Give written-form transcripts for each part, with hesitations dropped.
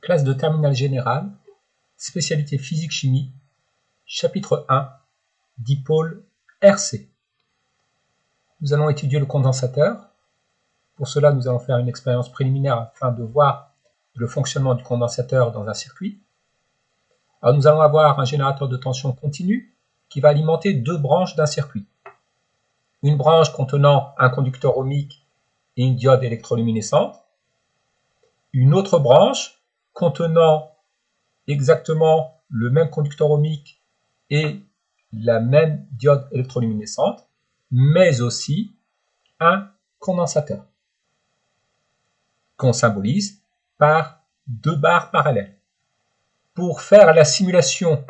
Classe de terminale générale, spécialité physique-chimie, chapitre 1, dipôle RC. Nous allons étudier le condensateur. Pour cela, nous allons faire une expérience préliminaire afin de voir le fonctionnement du condensateur dans un circuit. Alors, nous allons avoir un générateur de tension continue qui va alimenter deux branches d'un circuit. Une branche contenant un conducteur ohmique et une diode électroluminescente. Une autre branche contenant exactement le même conducteur ohmique et la même diode électroluminescente, mais aussi un condensateur qu'on symbolise par deux barres parallèles. Pour faire la simulation,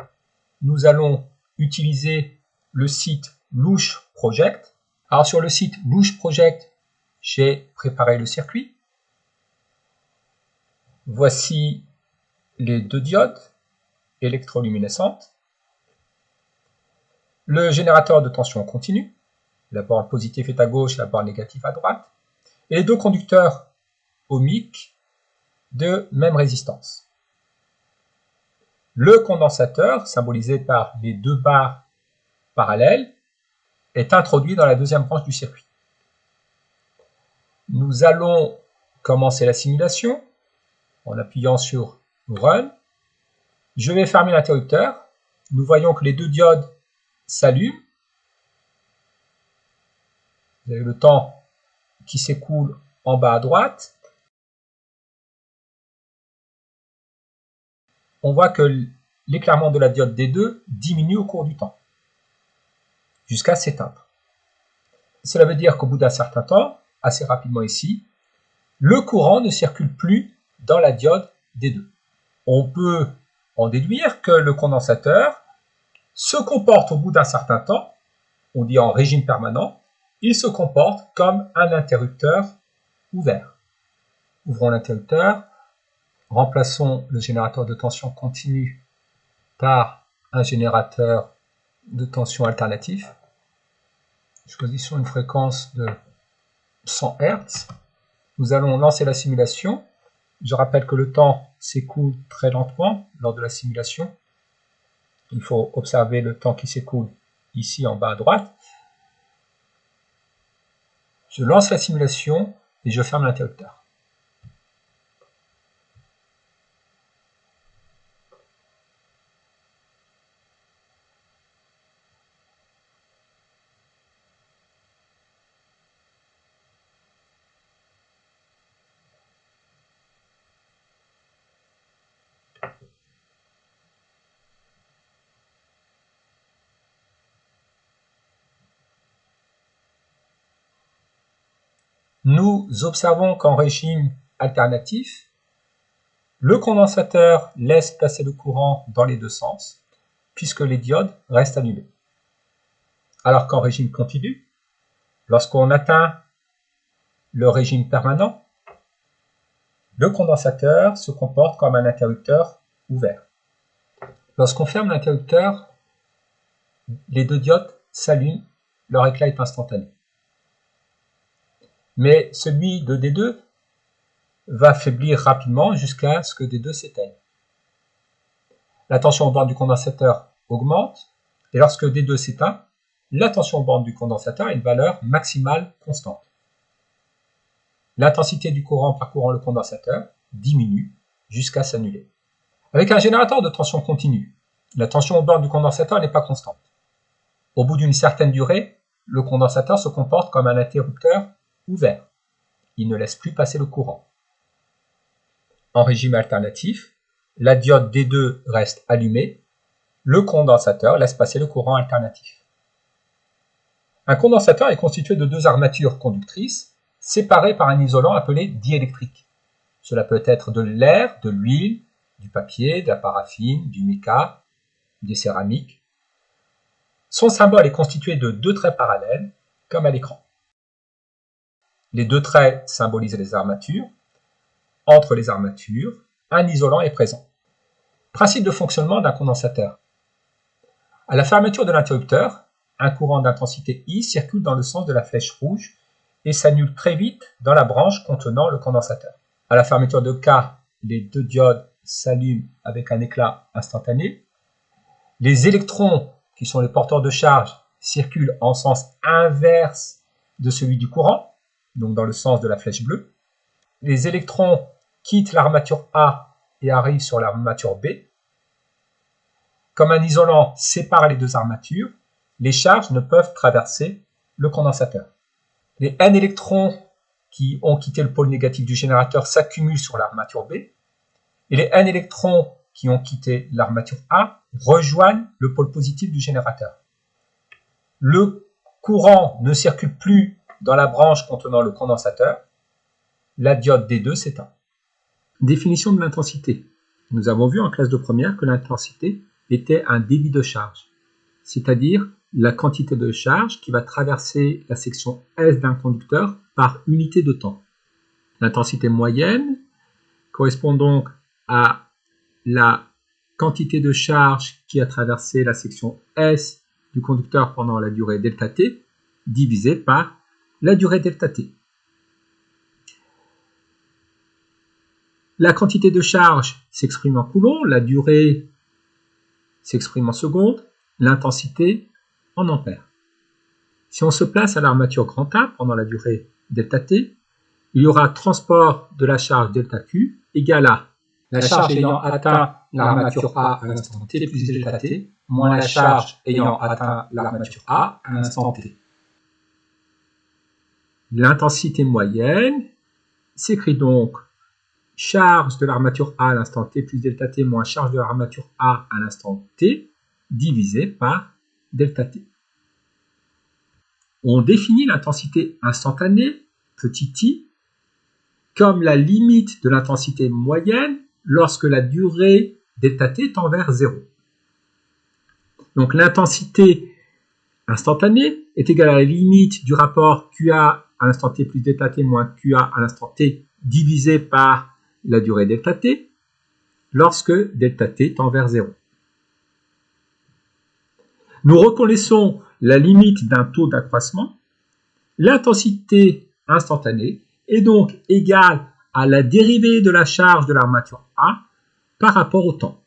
nous allons utiliser le site Louche Project. Alors sur le site Louche Project, j'ai préparé le circuit. Voici les deux diodes électroluminescentes, le générateur de tension continue, la borne positive est à gauche, la borne négative à droite, et les deux conducteurs ohmiques de même résistance. Le condensateur, symbolisé par les deux barres parallèles, est introduit dans la deuxième branche du circuit. Nous allons commencer la simulation en appuyant sur Run. Je vais fermer l'interrupteur. Nous voyons que les deux diodes s'allument. Vous avez le temps qui s'écoule en bas à droite. On voit que l'éclairement de la diode D2 diminue au cours du temps, jusqu'à s'éteindre. Cela veut dire qu'au bout d'un certain temps, assez rapidement ici, le courant ne circule plus dans la diode D2. On peut en déduire que le condensateur se comporte au bout d'un certain temps, on dit en régime permanent, il se comporte comme un interrupteur ouvert. Ouvrons l'interrupteur, remplaçons le générateur de tension continue par un générateur de tension alternatif. Choisissons une fréquence de 100 Hz. Nous allons lancer la simulation. Je rappelle que le temps s'écoule très lentement lors de la simulation. Il faut observer le temps qui s'écoule ici en bas à droite. Je lance la simulation et je ferme l'interrupteur. Nous observons qu'en régime alternatif, le condensateur laisse passer le courant dans les deux sens, puisque les diodes restent allumées. Alors qu'en régime continu, lorsqu'on atteint le régime permanent, le condensateur se comporte comme un interrupteur ouvert. Lorsqu'on ferme l'interrupteur, les deux diodes s'allument, leur éclat est instantané. Mais celui de D2 va faiblir rapidement jusqu'à ce que D2 s'éteigne. La tension aux bornes du condensateur augmente, et lorsque D2 s'éteint, la tension aux bornes du condensateur a une valeur maximale constante. L'intensité du courant parcourant le condensateur diminue jusqu'à s'annuler. Avec un générateur de tension continue, la tension aux bornes du condensateur n'est pas constante. Au bout d'une certaine durée, le condensateur se comporte comme un interrupteur ouvert. Il ne laisse plus passer le courant. En régime alternatif, la diode D2 reste allumée, le condensateur laisse passer le courant alternatif. Un condensateur est constitué de deux armatures conductrices séparées par un isolant appelé diélectrique. Cela peut être de l'air, de l'huile, du papier, de la paraffine, du mica, des céramiques. Son symbole est constitué de deux traits parallèles, comme à l'écran. Les deux traits symbolisent les armatures. Entre les armatures, un isolant est présent. Principe de fonctionnement d'un condensateur. À la fermeture de l'interrupteur, un courant d'intensité I circule dans le sens de la flèche rouge et s'annule très vite dans la branche contenant le condensateur. À la fermeture de K, les deux diodes s'allume avec un éclat instantané. Les électrons, qui sont les porteurs de charge, circulent en sens inverse de celui du courant, donc dans le sens de la flèche bleue. Les électrons quittent l'armature A et arrivent sur l'armature B. Comme un isolant sépare les deux armatures, les charges ne peuvent traverser le condensateur. Les N électrons qui ont quitté le pôle négatif du générateur s'accumulent sur l'armature B, et les N électrons qui ont quitté l'armature A rejoignent le pôle positif du générateur. Le courant ne circule plus dans la branche contenant le condensateur. La diode D2 s'éteint. Définition de l'intensité. Nous avons vu en classe de première que l'intensité était un débit de charge, c'est-à-dire la quantité de charge qui va traverser la section S d'un conducteur par unité de temps. L'intensité moyenne correspond donc à la quantité de charge qui a traversé la section S du conducteur pendant la durée delta t divisé par la durée delta t. La quantité de charge s'exprime en coulombs, la durée s'exprime en secondes, l'intensité en ampères. Si on se place à l'armature grand A pendant la durée delta t, il y aura transport de la charge delta Q égale à la charge ayant atteint l'armature A à l'instant t plus delta t, moins la charge ayant atteint l'armature A à l'instant t. L'intensité moyenne s'écrit donc charge de l'armature A à l'instant t plus delta t moins charge de l'armature A à l'instant t divisé par delta t. On définit l'intensité instantanée, petit i, comme la limite de l'intensité moyenne lorsque la durée delta t tend vers 0. Donc l'intensité instantanée est égale à la limite du rapport QA à l'instant t plus delta t moins QA à l'instant t divisé par la durée delta t lorsque delta t tend vers 0. Nous reconnaissons la limite d'un taux d'accroissement. L'intensité instantanée est donc égale à la dérivée de la charge de l'armature A par rapport au temps.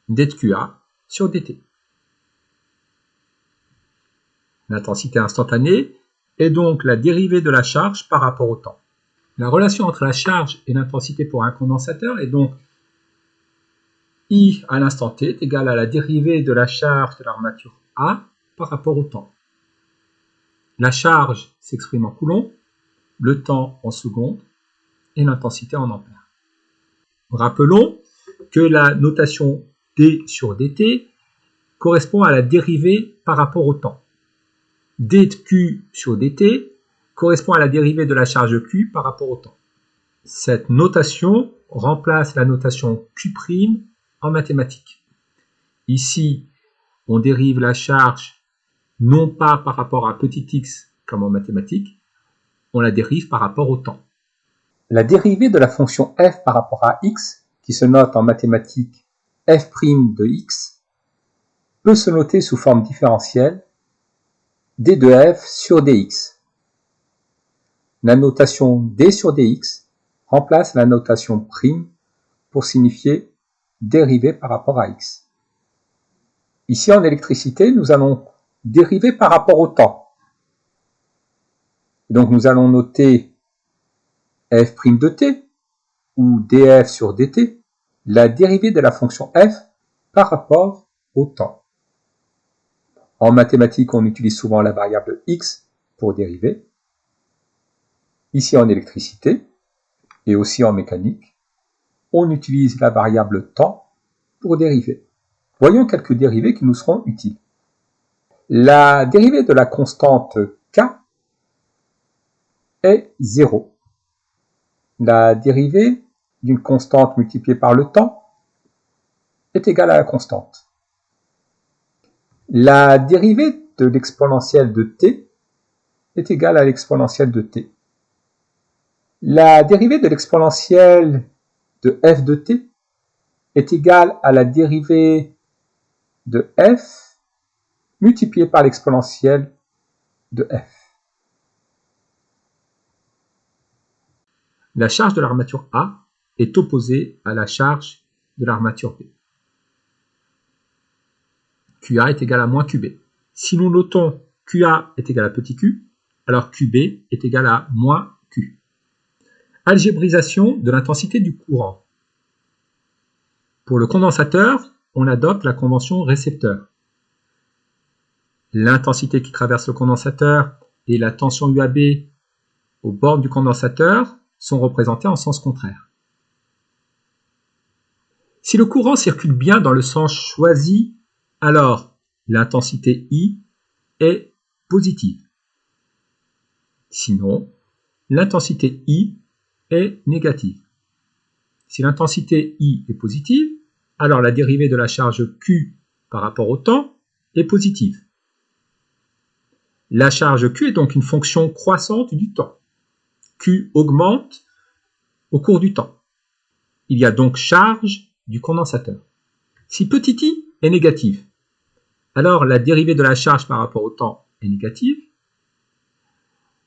dQA sur dt. L'intensité instantanée est donc la dérivée de la charge par rapport au temps. La relation entre la charge et l'intensité pour un condensateur est donc I à l'instant t est égal à la dérivée de la charge de l'armature A par rapport au temps. La charge s'exprime en coulombs, le temps en secondes et l'intensité en ampères. Rappelons que la notation d sur dt correspond à la dérivée par rapport au temps. d de q sur dt correspond à la dérivée de la charge q par rapport au temps. Cette notation remplace la notation q' en mathématiques. Ici, on dérive la charge non pas par rapport à petit x comme en mathématiques, on la dérive par rapport au temps. La dérivée de la fonction f par rapport à x, qui se note en mathématiques f' de x, peut se noter sous forme différentielle d de f sur dx. La notation d sur dx remplace la notation prime pour signifier dérivée par rapport à x. Ici, en électricité, nous allons dériver par rapport au temps. Donc, nous allons noter f' de t, ou df sur dt, la dérivée de la fonction f par rapport au temps. En mathématiques, on utilise souvent la variable x pour dériver. Ici, en électricité, et aussi en mécanique, on utilise la variable temps pour dériver. Voyons quelques dérivées qui nous seront utiles. La dérivée de la constante k est 0. La dérivée d'une constante multipliée par le temps est égale à la constante. La dérivée de l'exponentielle de t est égale à l'exponentielle de t. La dérivée de l'exponentielle de f de t est égale à la dérivée de f multipliée par l'exponentielle de f. La charge de l'armature A est opposé à la charge de l'armature B. QA est égal à moins QB. Si nous notons QA est égal à petit q, alors QB est égal à moins Q. Algébrisation de l'intensité du courant. Pour le condensateur, on adopte la convention récepteur. L'intensité qui traverse le condensateur et la tension UAB aux bornes du condensateur sont représentées en sens contraire. Si le courant circule bien dans le sens choisi, alors l'intensité I est positive. Sinon, l'intensité I est négative. Si l'intensité I est positive, alors la dérivée de la charge Q par rapport au temps est positive. La charge Q est donc une fonction croissante du temps. Q augmente au cours du temps. Il y a donc charge du condensateur. Si petit i est négative, alors la dérivée de la charge par rapport au temps est négative.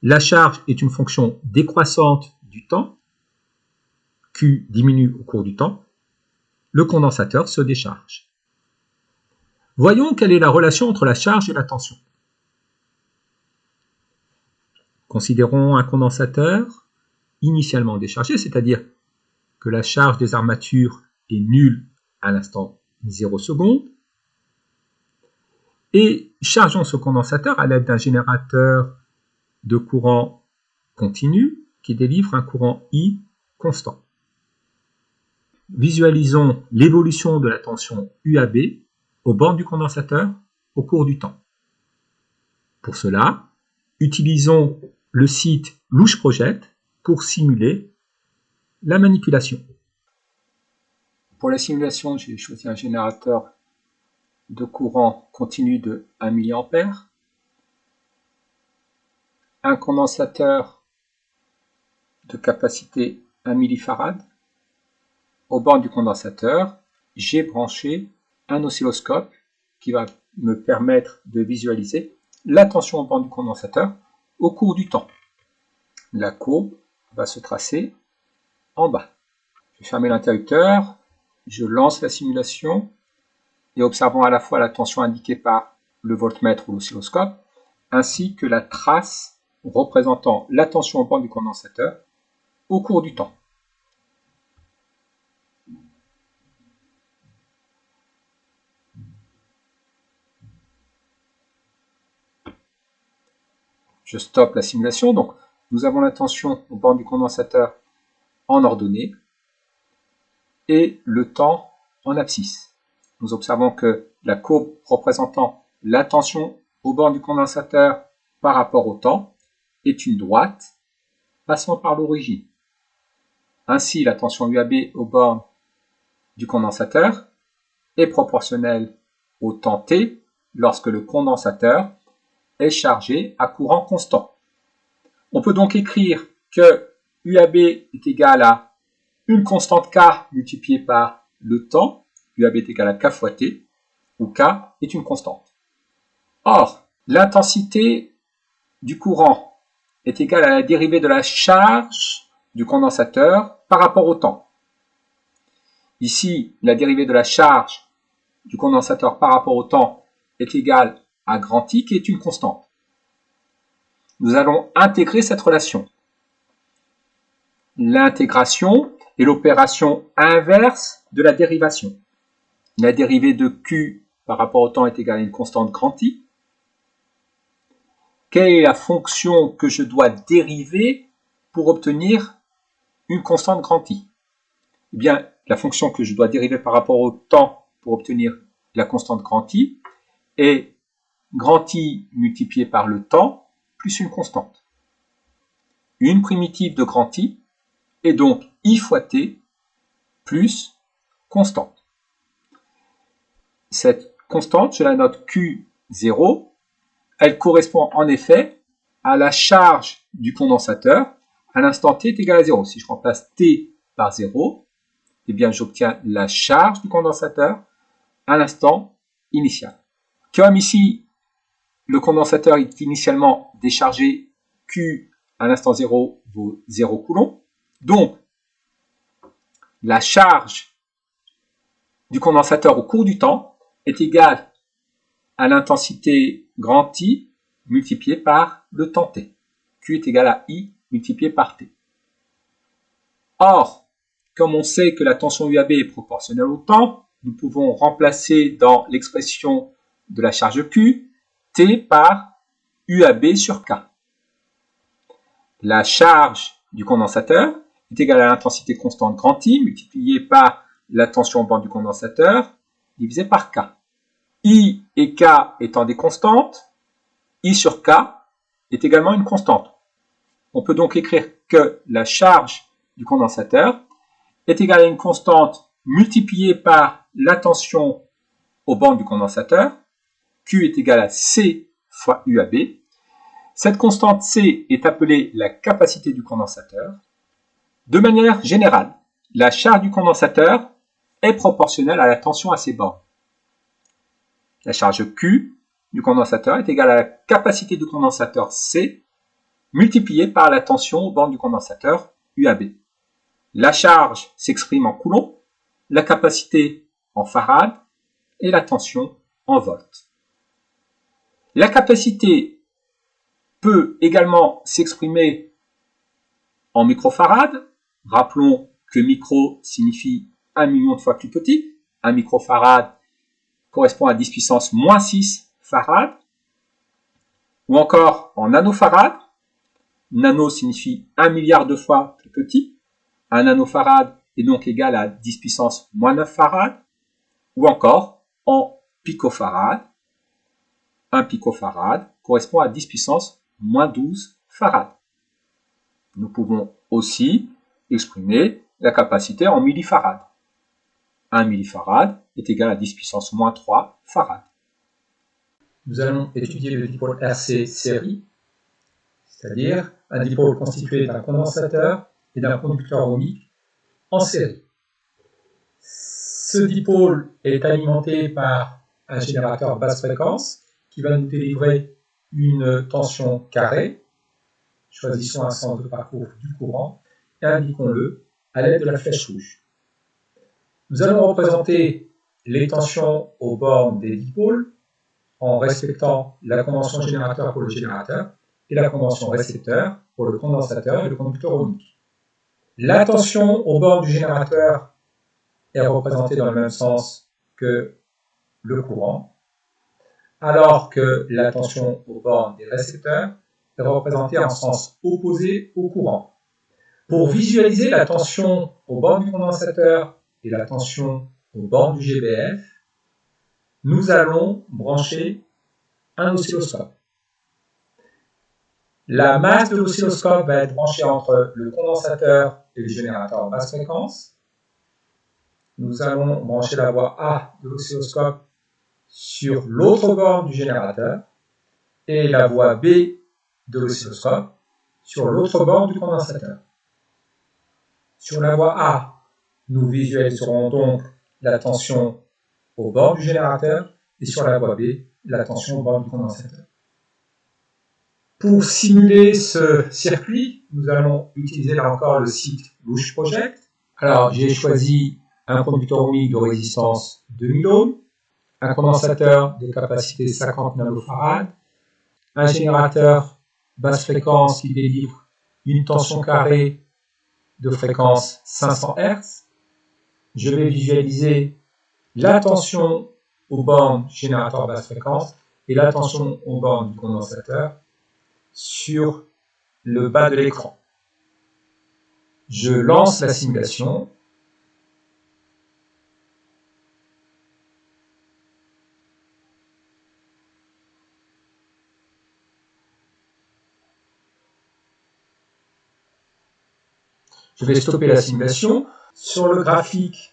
La charge est une fonction décroissante du temps. Q diminue au cours du temps. Le condensateur se décharge. Voyons quelle est la relation entre la charge et la tension. Considérons un condensateur initialement déchargé, c'est-à-dire que la charge des armatures est nulle à l'instant 0 secondes. Et chargeons ce condensateur à l'aide d'un générateur de courant continu qui délivre un courant I constant. Visualisons l'évolution de la tension UAB aux bornes du condensateur au cours du temps. Pour cela, utilisons le site Louche Project pour simuler la manipulation. Pour la simulation, j'ai choisi un générateur de courant continu de 1 mA, un condensateur de capacité 1 millifarad. Aux bornes du condensateur, j'ai branché un oscilloscope qui va me permettre de visualiser la tension aux bornes du condensateur au cours du temps. La courbe va se tracer en bas. Je vais fermer l'interrupteur, je lance la simulation et observons à la fois la tension indiquée par le voltmètre ou l'oscilloscope, ainsi que la trace représentant la tension aux bornes du condensateur au cours du temps. Je stoppe la simulation, donc nous avons la tension aux bornes du condensateur en ordonnée et le temps en abscisse. Nous observons que la courbe représentant la tension aux bornes du condensateur par rapport au temps est une droite passant par l'origine. Ainsi, la tension UAB aux bornes du condensateur est proportionnelle au temps t lorsque le condensateur est chargé à courant constant. On peut donc écrire que UAB est égal à une constante K multipliée par le temps. UAB est égal à K fois T, où K est une constante. Or, l'intensité du courant est égale à la dérivée de la charge du condensateur par rapport au temps. Ici, la dérivée de la charge du condensateur par rapport au temps est égale à grand I, qui est une constante. Nous allons intégrer cette relation. L'intégration est l'opération inverse de la dérivation. La dérivée de Q par rapport au temps est égale à une constante grand I. Quelle est la fonction que je dois dériver pour obtenir une constante grand I? Eh bien, la fonction que je dois dériver par rapport au temps pour obtenir la constante grand I est grand I multiplié par le temps plus une constante. Une primitive de grand I est donc I fois T plus constante. Cette constante, je la note Q0. Elle correspond en effet à la charge du condensateur à l'instant t est égal à 0. Si je remplace t par 0, eh bien j'obtiens la charge du condensateur à l'instant initial. Comme ici, le condensateur est initialement déchargé, Q à l'instant 0 vaut 0 coulomb. Donc, la charge du condensateur au cours du temps est égale à l'intensité grand I multiplié par le temps t. Q est égal à I multiplié par t. Or, comme on sait que la tension UAB est proportionnelle au temps, nous pouvons remplacer dans l'expression de la charge Q, T par UAB sur K. La charge du condensateur est égale à l'intensité constante grand I multipliée par la tension au bord du condensateur divisé par K. I et K étant des constantes, I sur K est également une constante. On peut donc écrire que la charge du condensateur est égale à une constante multipliée par la tension aux bandes du condensateur. Q est égal à C fois UAB. Cette constante C est appelée la capacité du condensateur. De manière générale, la charge du condensateur est proportionnelle à la tension à ses bornes. La charge Q du condensateur est égale à la capacité du condensateur C multipliée par la tension aux bornes du condensateur UAB. La charge s'exprime en coulombs, la capacité en farad et la tension en volts. La capacité peut également s'exprimer en microfarad. Rappelons que micro signifie 1 million de fois plus petit. 1 microfarad correspond à 10 puissance moins 6 farad. Ou encore en nanofarad. Nano signifie 1 milliard de fois plus petit. 1 nanofarad est donc égal à 10 puissance moins 9 farad. Ou encore en picofarad. 1 picofarad correspond à 10 puissance moins 12 farad. Nous pouvons aussi exprimer la capacité en millifarad. 1 millifarad est égal à 10 puissance moins 3 farad. Nous allons étudier le dipôle RC série, c'est-à-dire un dipôle constitué d'un condensateur et d'un conducteur ohmique en série. Ce dipôle est alimenté par un générateur basse fréquence qui va nous délivrer une tension carrée. Choisissons un sens de parcours du courant et indiquons-le à l'aide de la flèche rouge. Nous allons représenter les tensions aux bornes des dipôles en respectant la convention générateur pour le générateur et la convention récepteur pour le condensateur et le conducteur ohmique. La tension aux bornes du générateur est représentée dans le même sens que le courant, alors que la tension aux bornes des récepteurs est représentée en sens opposé au courant. Pour visualiser la tension aux bornes du condensateur et la tension aux bornes du GBF, nous allons brancher un oscilloscope. La masse de l'oscilloscope va être branchée entre le condensateur et le générateur basse fréquence. Nous allons brancher la voie A de l'oscilloscope sur l'autre borne du générateur et la voie B de l'oscilloscope sur l'autre borne du condensateur. Sur la voie A, nous visualiserons donc la tension au bord du générateur et sur la voie B, la tension au bord du condensateur. Pour simuler ce circuit, nous allons utiliser là encore le site Louche Project. Alors, j'ai choisi un conducteur ohmique de résistance 2000 ohms, un condensateur de capacité 50 nanofarad, un générateur basse fréquence qui délivre une tension carrée de fréquence 500 Hz. Je vais visualiser la tension aux bornes générateur basse fréquence et la tension aux bornes du condensateur sur le bas de l'écran. Je lance la simulation. Je vais stopper la simulation. Sur le graphique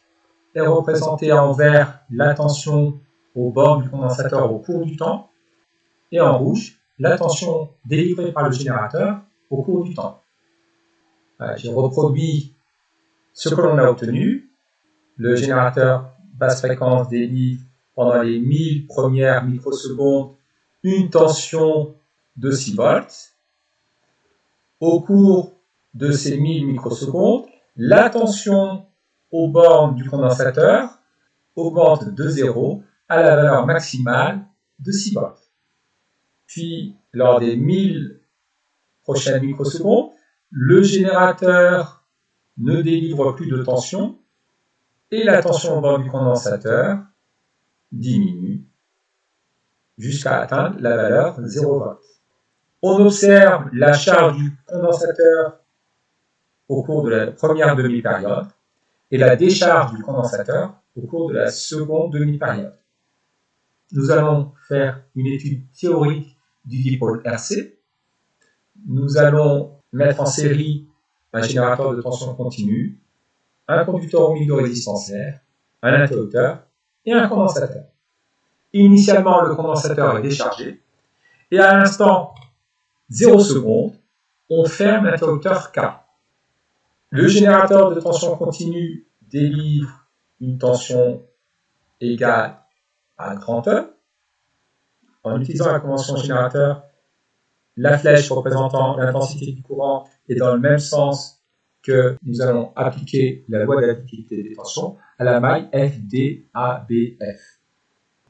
est représentée en vert la tension aux bornes du condensateur au cours du temps et en rouge la tension délivrée par le générateur au cours du temps. Voilà, j'ai reproduit ce que l'on a obtenu. Le générateur basse fréquence délivre pendant les 1000 premières microsecondes une tension de 6 volts. Au cours de ces 1000 microsecondes, la tension aux bornes du condensateur augmente de 0 à la valeur maximale de 6 volts. Puis, lors des 1000 prochaines microsecondes, le générateur ne délivre plus de tension et la tension aux bornes du condensateur diminue jusqu'à atteindre la valeur 0 volts. On observe la charge du condensateur au cours de la première demi-période et la décharge du condensateur au cours de la seconde demi-période. Nous allons faire une étude théorique du dipôle RC. Nous allons mettre en série un générateur de tension continue, un conducteur ohmique de résistance R, un interrupteur et un condensateur. Initialement, le condensateur est déchargé et à l'instant 0 secondes, on ferme l'interrupteur K. Le générateur de tension continue délivre une tension égale à grand E. En utilisant la convention générateur, la flèche représentant l'intensité du courant est dans le même sens que nous allons appliquer la loi de la ductilité des tensions à la maille FDABF.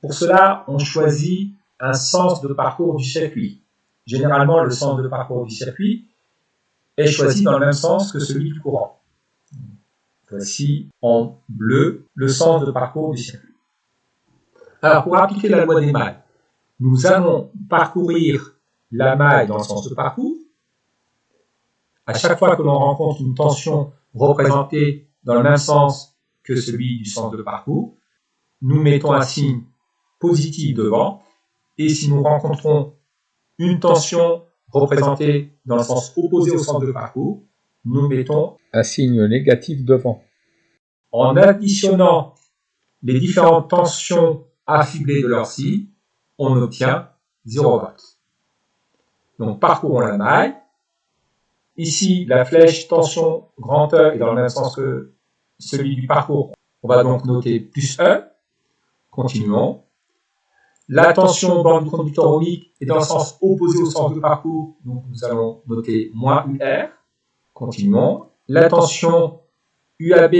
Pour cela, on choisit un sens de parcours du circuit. Généralement, le sens de parcours du circuit est choisi dans le même sens que celui du courant. Voici en bleu le sens de parcours du circuit. Alors, pour appliquer la loi des mailles, nous allons parcourir la maille dans le sens de parcours. À chaque fois que l'on rencontre une tension représentée dans le même sens que celui du sens de parcours, nous mettons un signe positif devant. Et si nous rencontrons une tension représentée dans le sens opposé au sens de parcours, nous mettons un signe négatif devant. En additionnant les différentes tensions affublées de leur signe, on obtient 0 volts. Donc parcourons la maille. Ici, la flèche tension grand E est dans le même sens que celui du parcours. On va donc noter plus E. Continuons. La tension borne du conducteur ohmique est dans le sens opposé au sens de parcours, donc nous allons noter moins UR. Continuons. La tension UAB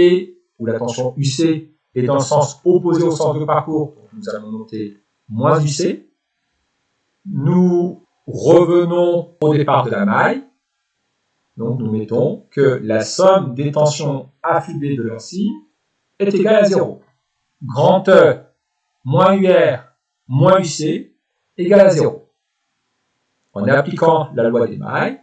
ou la tension UC est dans le sens opposé au sens de parcours, donc nous allons noter moins UC. Nous revenons au départ de la maille, donc nous mettons que la somme des tensions affublées de leur signe est égale à 0. Grand E moins UR moins UC égale à 0. En appliquant la loi des mailles,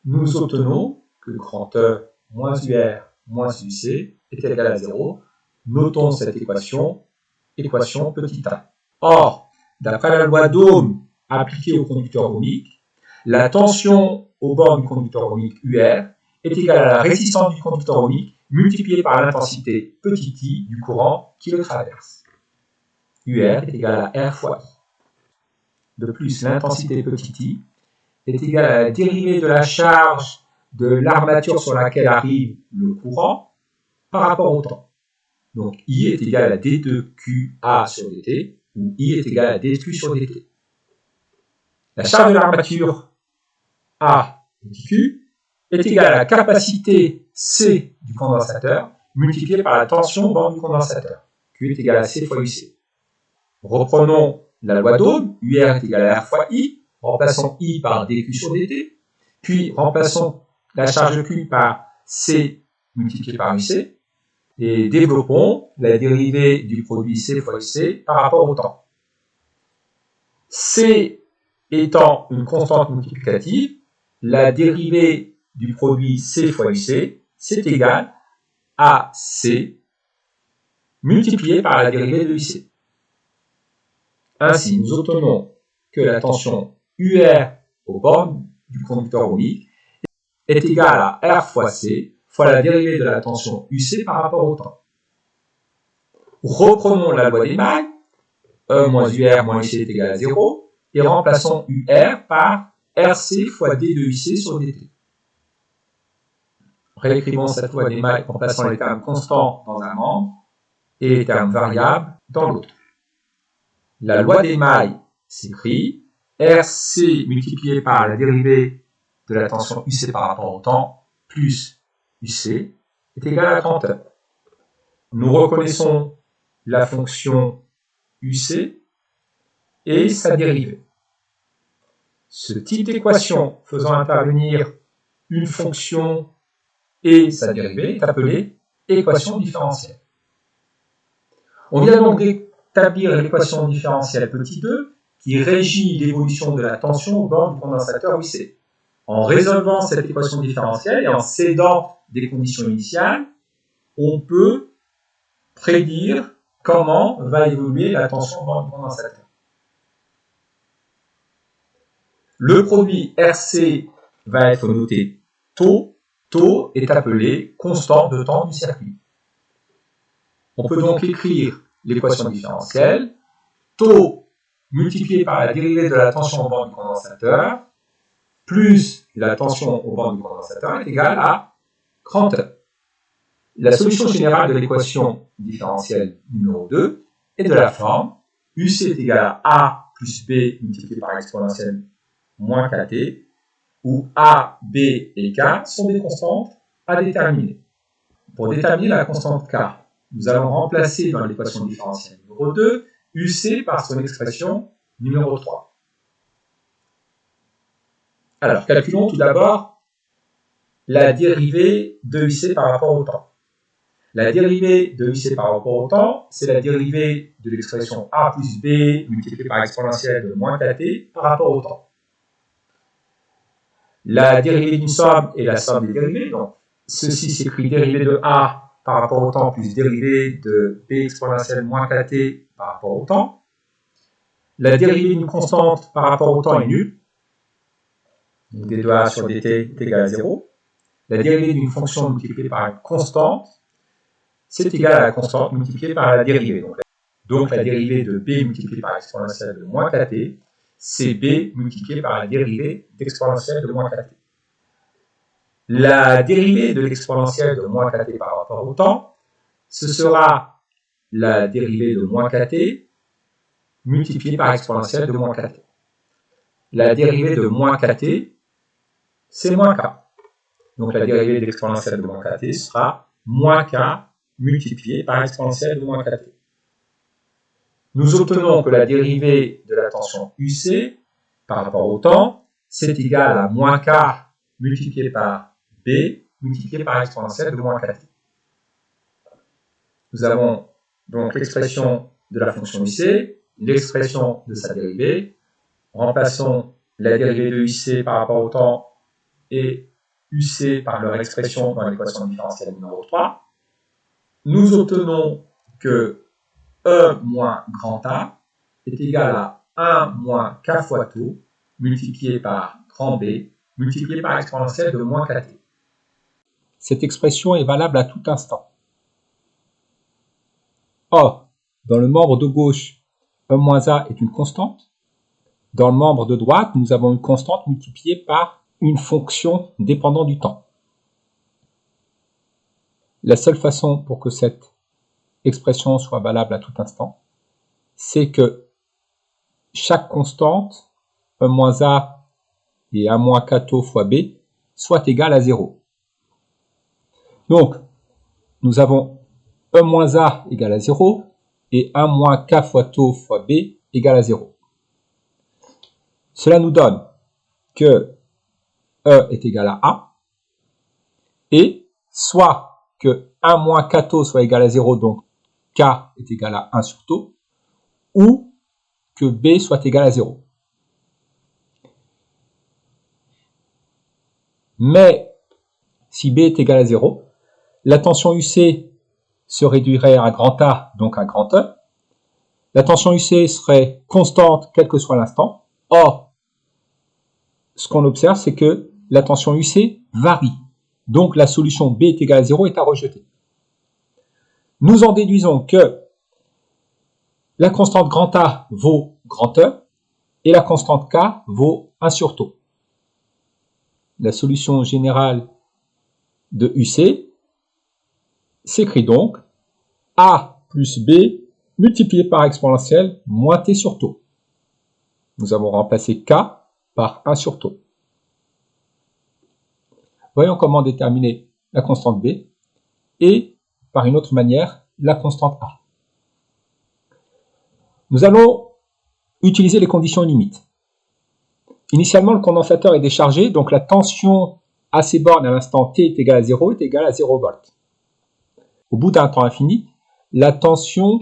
nous obtenons que grand E moins UR moins UC est égal à 0. Notons cette équation, équation petit a. Or, d'après la loi d'Ohm appliquée au conducteur ohmique, la tension aux bornes du conducteur ohmique UR est égale à la résistance du conducteur ohmique multipliée par l'intensité petit i du courant qui le traverse. UR est égal à R fois I. De plus, l'intensité petit i est égale à la dérivée de la charge de l'armature sur laquelle arrive le courant par rapport au temps. Donc I est égal à D2QA sur dt, où I est égal à dQ sur dt. La charge de l'armature A q est égale à la capacité C du condensateur multipliée par la tension borne du condensateur. Q est égal à C fois UC. Reprenons la loi d'Ohm, UR est égal à R fois I, remplaçons I par dQ sur dt, puis remplaçons la charge Q par C multiplié par UC, et développons la dérivée du produit C fois UC par rapport au temps. C étant une constante multiplicative, la dérivée du produit C fois UC, c'est égal à C multiplié par la dérivée de UC. Ainsi, nous obtenons que la tension UR aux bornes du conducteur ohmique est égale à R fois C fois la dérivée de la tension UC par rapport au temps. Reprenons la loi des mailles, E moins UR moins UC est égal à 0, et remplaçons UR par RC fois D de UC sur dt. Réécrivons cette loi des mailles en plaçant les termes constants dans un membre et les termes variables dans l'autre. La loi des mailles s'écrit RC multiplié par la dérivée de la tension UC par rapport au temps plus UC est égal à 30 E. nous reconnaissons la fonction UC et sa dérivée. Ce type d'équation faisant intervenir une fonction et sa dérivée est appelée équation différentielle. On vient donc d'établir l'équation différentielle petit e qui régit l'évolution de la tension au bord du condensateur UC. En résolvant cette équation différentielle et en s'aidant des conditions initiales, on peut prédire comment va évoluer la tension au bord du condensateur. Le produit RC va être noté tau. Tau est appelé constante de temps du circuit. On peut donc écrire l'équation différentielle. Tau multiplié par la dérivée de la tension au bord du condensateur plus la tension au bord du condensateur est égale à grand E. La solution générale de l'équation différentielle numéro 2 est de la forme UC est égal à A plus B multiplié par exponentielle moins KT, où A, B et K sont des constantes à déterminer. Pour déterminer la constante K, nous allons remplacer dans l'équation différentielle numéro 2 UC par son expression numéro 3. Alors, calculons tout d'abord la dérivée de UC par rapport au temps. La dérivée de UC par rapport au temps, c'est la dérivée de l'expression A plus B multiplié par exponentielle de moins KT par rapport au temps. La dérivée d'une somme est la somme des dérivées, donc ceci s'écrit dérivée de A par rapport au temps plus dérivée de B exponentielle moins KT par rapport au temps. La dérivée d'une constante par rapport au temps est nulle. Donc d de A sur dt est égal à 0. La dérivée d'une fonction multipliée par une constante, c'est égal à la constante multipliée par la dérivée. Donc la dérivée de b multipliée par exponentielle de moins kt, c'est b multiplié par la dérivée d'exponentielle de moins kt. La dérivée de l'exponentielle de moins kt par rapport au temps, ce sera la dérivée de moins kt multipliée par exponentielle de moins kt. La dérivée de moins kt, c'est moins k. Donc la dérivée de l'exponentielle de moins kt sera moins k multiplié par exponentielle de moins kt. Nous obtenons que la dérivée de la tension UC par rapport au temps, c'est égal à moins k multiplié par b multiplié par exponentielle de moins kt. Nous avons donc l'expression de la fonction UC, l'expression de sa dérivée. Remplaçons la dérivée de UC par rapport au temps et UC par leur expression dans l'équation différentielle numéro 3. Nous obtenons que E moins grand A est égal à 1 moins K fois tau multiplié par grand B multiplié par exponentielle de moins KT. Cette expression est valable à tout instant. Or, dans le membre de gauche, E moins A est une constante. Dans le membre de droite, nous avons une constante multipliée par une fonction dépendant du temps. La seule façon pour que cette expression soit valable à tout instant, c'est que chaque constante, E moins A et A moins K tau fois B, soit égale à 0. Donc, nous avons E moins A égale à 0 et 1 moins K fois tau fois B égale à 0. Cela nous donne que E est égal à A et soit que 1 moins K tau soit égal à 0, donc K est égal à 1 sur tau, ou que B soit égal à 0. Mais si B est égal à 0, la tension UC se réduirait à grand A, donc à grand E. La tension UC serait constante quel que soit l'instant. Or, ce qu'on observe, c'est que la tension UC varie. Donc la solution B est égale à 0 est à rejeter. Nous en déduisons que la constante grand A vaut grand E et la constante K vaut 1 sur tau. La solution générale de UC s'écrit donc A plus B multiplié par exponentielle moins T sur tau. Nous avons remplacé K par 1 sur tau. Voyons comment déterminer la constante B et, par une autre manière, la constante A. Nous allons utiliser les conditions limites. Initialement, le condensateur est déchargé, donc la tension à ces bornes à l'instant t est égale à 0 est égale à 0 volts. Au bout d'un temps infini, la tension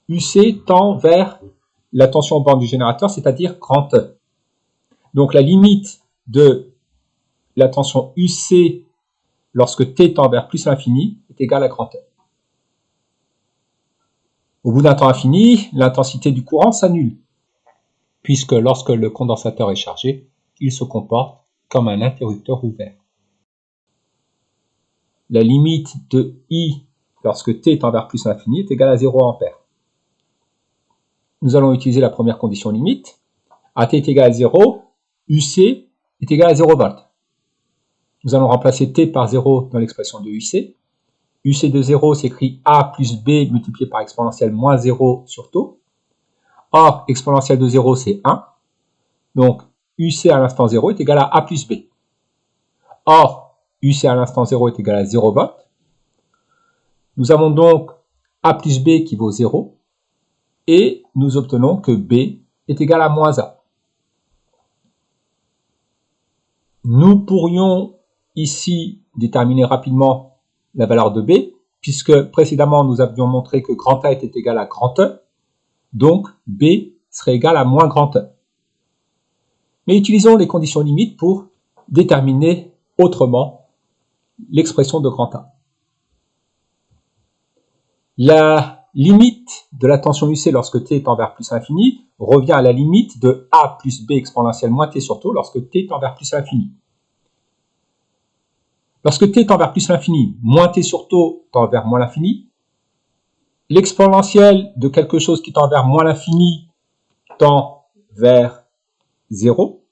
UC tend vers la tension aux bornes du générateur, c'est-à-dire grand E. Donc la limite de la tension UC lorsque t tend vers plus l'infini est égale à grand E. Au bout d'un temps infini, l'intensité du courant s'annule, puisque lorsque le condensateur est chargé, il se comporte comme un interrupteur ouvert. La limite de I lorsque t tend vers plus l'infini est égale à 0 ampère. Nous allons utiliser la première condition limite. À t est égal à 0, UC est égal à 0 volts. Nous allons remplacer t par 0 dans l'expression de UC. UC de 0 s'écrit A plus B multiplié par exponentielle moins 0 sur taux. Or, exponentielle de 0, c'est 1. Donc, UC à l'instant 0 est égal à A plus B. Or, UC à l'instant 0 est égal à 0 volts. Nous avons donc A plus B qui vaut 0. Et nous obtenons que B est égal à moins A. Nous pourrions ici déterminer rapidement la valeur de B, puisque précédemment nous avions montré que grand A était égal à grand E, donc B serait égal à moins grand E. Mais utilisons les conditions limites pour déterminer autrement l'expression de grand A. La limite de la tension UC lorsque t tend vers plus l'infini revient à la limite de A plus B exponentielle moins t sur taux lorsque t tend vers plus l'infini. Lorsque t tend vers plus l'infini, moins t sur taux tend vers moins l'infini, l'exponentielle de quelque chose qui tend vers moins l'infini tend vers 0.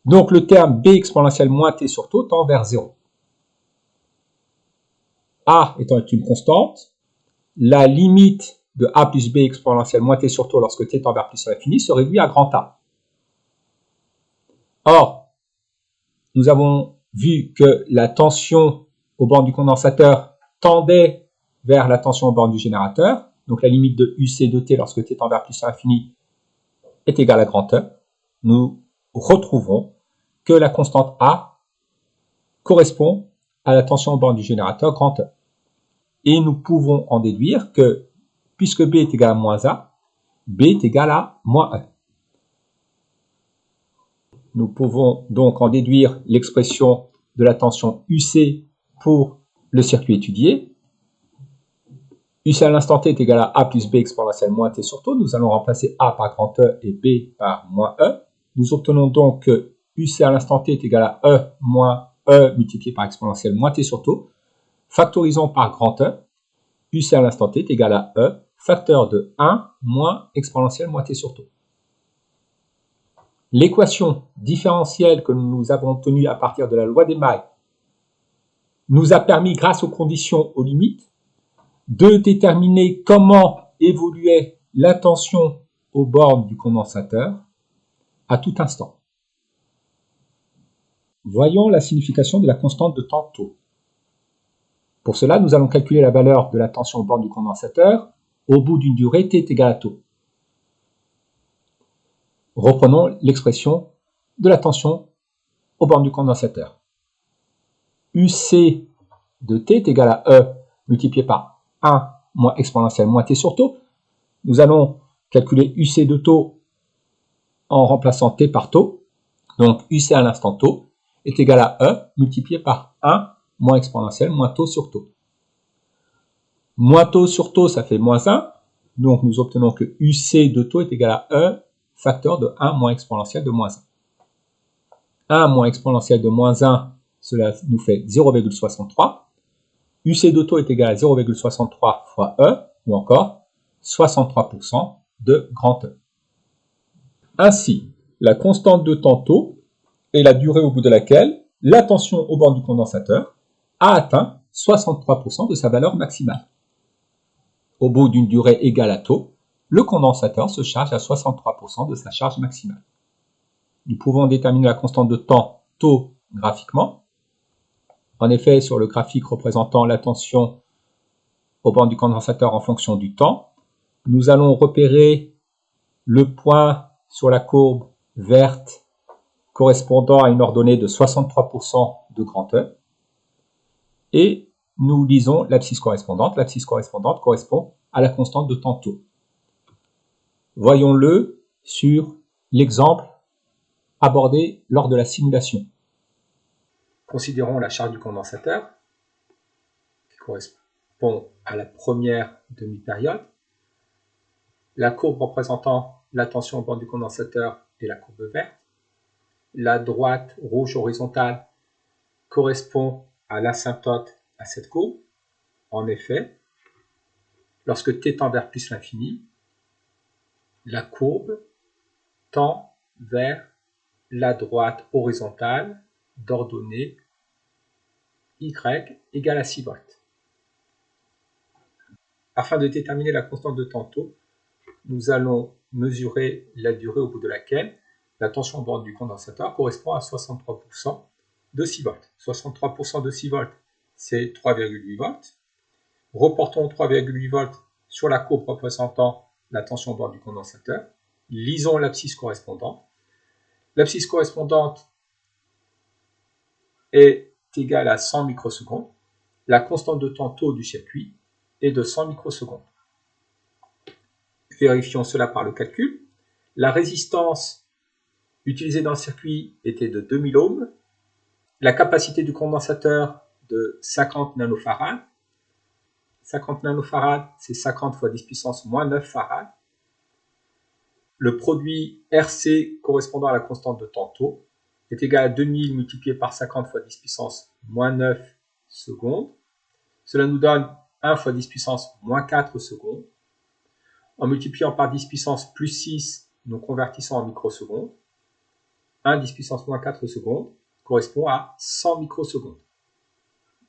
Donc le terme B exponentielle moins t sur taux tend vers 0. A étant une constante, la limite de A plus B exponentielle moins t sur taux lorsque t tend vers plus l'infini se réduit à grand A. Or, nous avons vu que la tension aux bornes du condensateur tendait vers la tension aux bornes du générateur. Donc la limite de UC de t lorsque t tend vers plus l'infini est égale à grand E. Nous retrouvons que la constante A correspond à la tension aux bornes du générateur grand E. Et nous pouvons en déduire que, puisque B est égal à moins A, B est égal à moins E. Nous pouvons donc en déduire l'expression de la tension UC pour le circuit étudié. UC à l'instant t est égal à A plus B exponentielle moins t sur taux. Nous allons remplacer A par grand E et B par moins E. Nous obtenons donc que UC à l'instant t est égal à E moins E multiplié par exponentielle moins t sur taux. Factorisons par grand E. UC à l'instant t est égal à E, facteur de 1 moins exponentielle moins t sur taux. L'équation différentielle que nous avons obtenue à partir de la loi des mailles nous a permis, grâce aux conditions aux limites, de déterminer comment évoluait la tension aux bornes du condensateur à tout instant. Voyons la signification de la constante de temps taux. Pour cela, nous allons calculer la valeur de la tension aux bornes du condensateur au bout d'une durée t est égal à taux. Reprenons l'expression de la tension aux bornes du condensateur. UC de t est égal à E multiplié par 1 moins exponentielle moins t sur taux. Nous allons calculer UC de taux en remplaçant t par taux. Donc UC à l'instant taux est égal à E multiplié par 1 moins exponentielle moins taux sur taux. Moins taux sur taux, ça fait moins 1. Donc nous obtenons que UC de taux est égal à E facteur de 1 moins exponentielle de moins 1. 1 moins exponentielle de moins 1, cela nous fait 0,63. UC de taux est égal à 0,63 fois E, ou encore 63% de grand E. Ainsi, la constante de temps taux est la durée au bout de laquelle la tension aux bornes du condensateur a atteint 63% de sa valeur maximale. Au bout d'une durée égale à taux, le condensateur se charge à 63% de sa charge maximale. Nous pouvons déterminer la constante de temps taux graphiquement. En effet, sur le graphique représentant la tension aux bornes du condensateur en fonction du temps. Nous allons repérer le point sur la courbe verte correspondant à une ordonnée de 63% de grand E. Et nous lisons l'abscisse correspondante. L'abscisse correspondante correspond à la constante de temps tau. Voyons-le sur l'exemple abordé lors de la simulation. Considérons la charge du condensateur, qui correspond à la première demi-période. La courbe représentant la tension aux bornes du condensateur est la courbe verte. La droite rouge horizontale correspond à l'asymptote à cette courbe. En effet, lorsque t tend vers plus l'infini, la courbe tend vers la droite horizontale d'ordonnée y égale à 6 volts. Afin de déterminer la constante de temps tau, nous allons mesurer la durée au bout de laquelle la tension aux bornes du condensateur correspond à 63% de 6 volts. 63% de 6 volts, c'est 3,8 volts. Reportons 3,8 volts sur la courbe représentant la tension aux bornes du condensateur. Lisons l'abscisse correspondante. L'abscisse correspondante est égale à 100 microsecondes. La constante de temps tau du circuit est de 100 microsecondes. Vérifions cela par le calcul. La résistance utilisée dans le circuit était de 2000 ohms. La capacité du condensateur de 50 nanofarads. 50 nanofarads, c'est 50 fois 10 puissance moins 9 farads. Le produit RC correspondant à la constante de temps tau est égal à 2000 multiplié par 50 fois 10 puissance moins 9 secondes. Cela nous donne 1 fois 10 puissance moins 4 secondes. En multipliant par 10 puissance plus 6, nous convertissons en microsecondes. 1 10 puissance moins 4 secondes correspond à 100 microsecondes.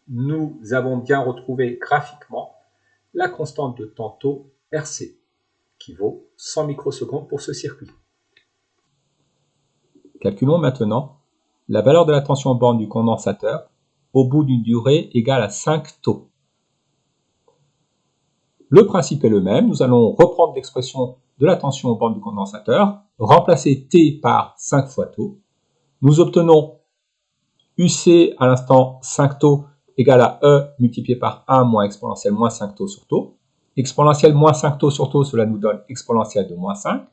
Nous avons bien retrouvé graphiquement la constante de temps tau RC, qui vaut 100 microsecondes pour ce circuit. Calculons maintenant la valeur de la tension aux bornes du condensateur au bout d'une durée égale à 5 tau. Le principe est le même, nous allons reprendre l'expression de la tension aux bornes du condensateur, remplacer T par 5 fois tau. Nous obtenons UC à l'instant 5 tau égale à E multiplié par 1 moins exponentielle moins 5 tau sur tau. Exponentielle moins 5 tau sur tau, cela nous donne exponentielle de moins 5.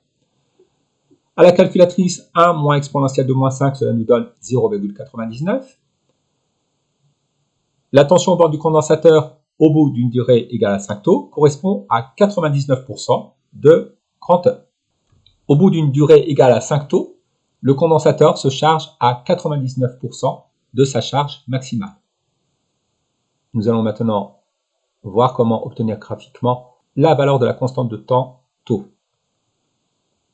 À la calculatrice, 1 moins exponentielle de moins 5, cela nous donne 0,99. La tension aux bornes du condensateur au bout d'une durée égale à 5 tau correspond à 99% de grand E. Au bout d'une durée égale à 5 tau, le condensateur se charge à 99% de sa charge maximale. Nous allons maintenant voir comment obtenir graphiquement la valeur de la constante de temps tau.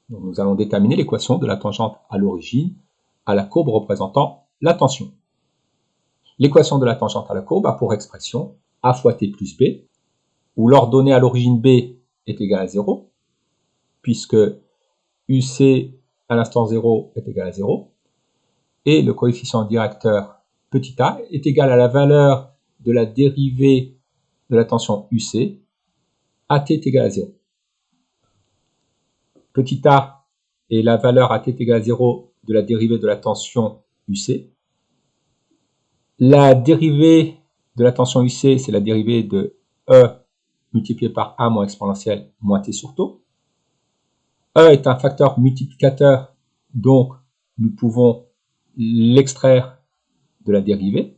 Donc nous allons déterminer l'équation de la tangente à l'origine à la courbe représentant la tension. L'équation de la tangente à la courbe a pour expression A fois T plus B, où l'ordonnée à l'origine B est égale à 0, puisque UC à l'instant 0 est égal à 0, et le coefficient directeur petit a est égal à la valeur de la dérivée de la tension UC, AT est égal à 0. Petit a est la valeur AT est égal à 0 de la dérivée de la tension UC. La dérivée de la tension UC, c'est la dérivée de E multiplié par A moins exponentielle moins T sur tau. E est un facteur multiplicateur, donc nous pouvons l'extraire de la dérivée.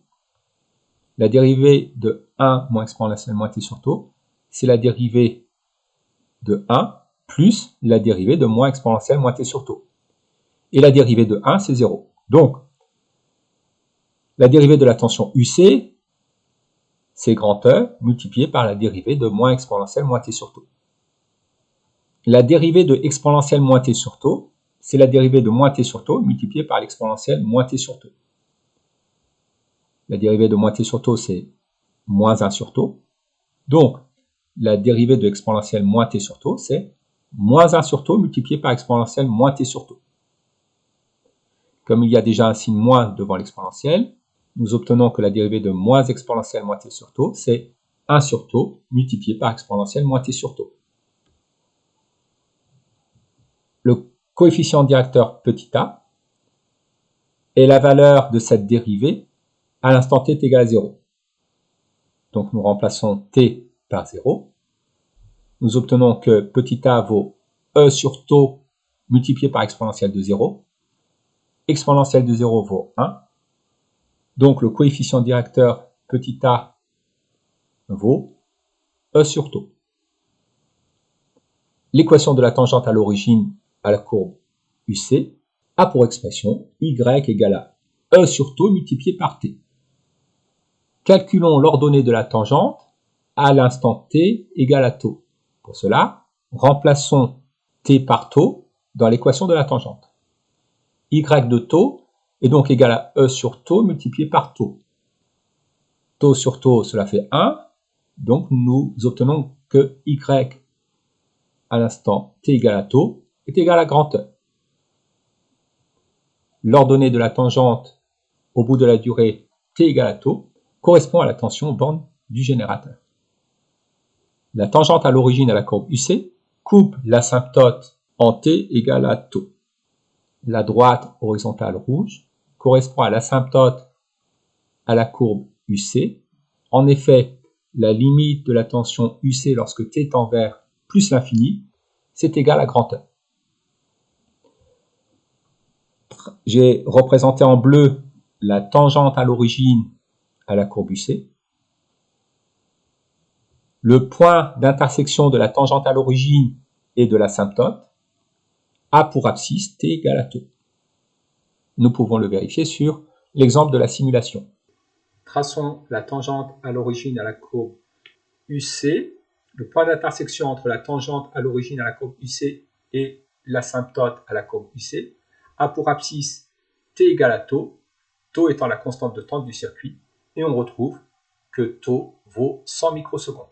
La dérivée de 1 moins exponentielle moins T sur tau, c'est la dérivée de 1 plus la dérivée de moins exponentielle moins T sur tau. Et la dérivée de 1, c'est 0. Donc, la dérivée de la tension UC, c'est grand E multiplié par la dérivée de moins exponentielle moins T sur tau. La dérivée de exponentielle moins T sur tau, c'est la dérivée de moins T sur tau multiplié par l'exponentielle moins T sur tau. La dérivée de moins T sur tau, c'est moins 1 sur tau. Donc, la dérivée de exponentielle moins T sur tau, c'est moins 1 sur tau multiplié par exponentielle moins T sur tau. Comme il y a déjà un signe moins devant l'exponentielle, nous obtenons que la dérivée de moins exponentielle moins T sur tau, c'est 1 sur taux multiplié par exponentielle moins t sur taux. Le coefficient directeur petit a est la valeur de cette dérivée à l'instant t est égal à 0. Donc nous remplaçons t par 0. Nous obtenons que petit a vaut e sur taux multiplié par exponentielle de 0. Exponentielle de 0 vaut 1. Donc le coefficient directeur petit a vaut e sur taux. L'équation de la tangente à l'origine à la courbe UC a pour expression y égale à e sur taux multiplié par t. Calculons l'ordonnée de la tangente à l'instant t égale à taux. Pour cela, remplaçons t par taux dans l'équation de la tangente. Y de taux est donc égal à e sur taux multiplié par taux. Taux sur taux, cela fait 1. Donc nous obtenons que y à l'instant t égale à taux est égal à grand E. L'ordonnée de la tangente au bout de la durée t égale à taux correspond à la tension aux bornes du générateur. La tangente à l'origine à la courbe UC coupe l'asymptote en t égale à taux. La droite horizontale rouge correspond à l'asymptote à la courbe UC. En effet, la limite de la tension UC lorsque t tend vers plus l'infini, c'est égal à grand E. J'ai représenté en bleu la tangente à l'origine à la courbe UC. Le point d'intersection de la tangente à l'origine et de l'asymptote a pour abscisse t égale à taux. Nous pouvons le vérifier sur l'exemple de la simulation. Traçons la tangente à l'origine à la courbe UC. Le point d'intersection entre la tangente à l'origine à la courbe UC et l'asymptote à la courbe UC a pour abscisse t égale à taux étant la constante de temps du circuit, et on retrouve que taux vaut 100 microsecondes.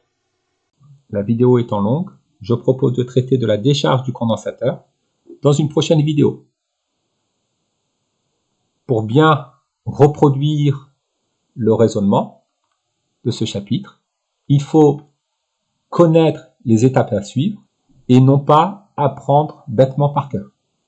La vidéo étant longue, je propose de traiter de la décharge du condensateur dans une prochaine vidéo. Pour bien reproduire le raisonnement de ce chapitre, il faut connaître les étapes à suivre et non pas apprendre bêtement par cœur.